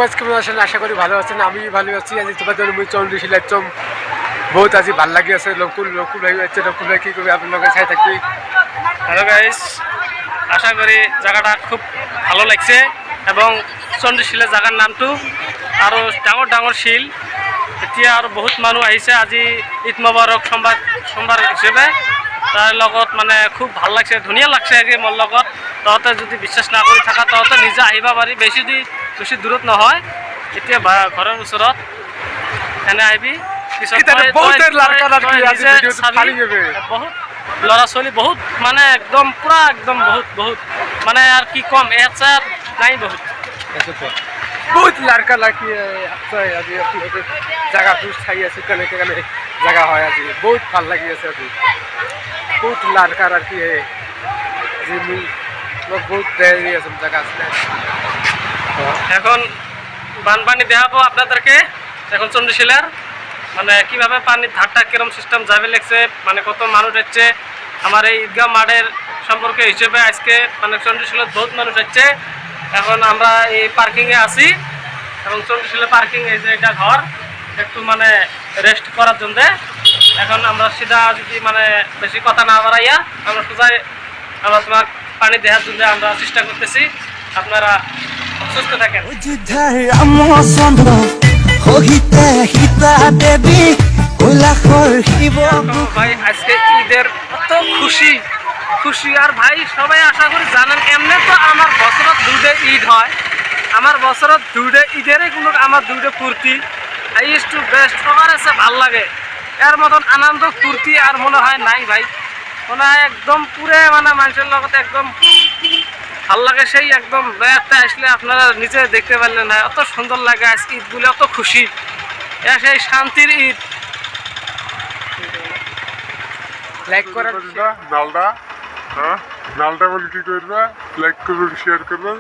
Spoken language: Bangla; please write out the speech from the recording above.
সবাই কেমন আছেন? আশা করি ভালো আছেন। আমি ভালো আছি। আজি তোমাদের মুই চন্দ্রশীল একদম বহুত আজি ভাল লাগি আছে। লকুল ভাই আছে, লকুল ভাই কি করবে আপনাদের চাই থাকবি। হ্যালো গাইস, আশা করি জায়গাটা খুব ভালো লাগছে এবং চন্দ্রশীলের জায়গার নামটো আৰু ডাঙৰ ডাঙৰ শিল। এতিয়া আৰু বহুত মানুহ আহিছে আজি ঈদ মোবাৰক সোমবাৰ হিচাপে। তাৰ লগত মানে খুব ভাল লাগছে, ধুনীয়া লাগছে মোৰ লগত। তহঁতে যদি বিশ্বাস না কৰি থাকা তহঁতে নিজে আহিব পাৰি, বেছি দূৰত নহয়। এতিয়া ঘৰৰ ওচৰত এনে আহিবি, পিছত বহুত ল'ৰা ছোৱালী বহুত মানে একদম পুৰা একদম বহুত মানে আর কি কম এর নাই বহুত লড়কা লড়কি আছে। আজি আপনাদের জায়গা খুব চাই আছে, কেনে কেনে জায়গা হয়। আজি বহুত ভাল লাগি আছে। আজি বহুত লড়কা লড়কি আজি মুই বহুত দেরি আছে জায়গা আছে। এখন বানপানি দেখাবো আপনাদেরকে। এখন চন্দ্রশীলার মানে কিভাবে পানির ধারটা কিরম সিস্টেম যাবে লাগছে, মানে কত মানুষ হচ্ছে আমার এই ঈদগাহ মাঠের সম্পর্কে হিসেবে আজকে মানে চন্দ্রশীলের বহুত মানুষ হচ্ছে। এখন আমরা এই পার্কিংয়ে আছি এবং চন্দ্রশীলের পার্কিং এই যে এটা ঘর একটু মানে রেস্ট করার জন্য। এখন আমরা সিধা যদি মানে বেশি কথা না বাড়াইয়া আমরা সোজাই আমরা তোমার পানি দেওয়ার জন্য আমরা চেষ্টা করতেছি। আপনারা সুস্থ থাকেন। ভাই আজকে ঈদের কত খুশি আর ভাই সবাই আশা করি জানেন এমনি তো আমার বছরত দুইটা ঈদ হয়। আমার বছরত দুইটা ঈদেরই কোনো আমার দুইটা ফুর্তি হাইয়েস্ট টু বেস্ট সবার আছে ভাল লাগে। এর মতন আনন্দ ফুর্তি আর মনে হয় নাই ভাই। মনে হয় একদম পুরে মানে মানুষের লগত একদম ভাল লাগে। সেই একদম বেড়াতে আসলে আপনারা নিচে দেখতে পারলেন না, অত সুন্দর লাগে আজকে ঈদগুলো, অত খুশি। সেই শান্তির ঈদ। লাইক করার নালটা নালটা বলে কি করবা, লাইক করবেন, শেয়ার করবেন।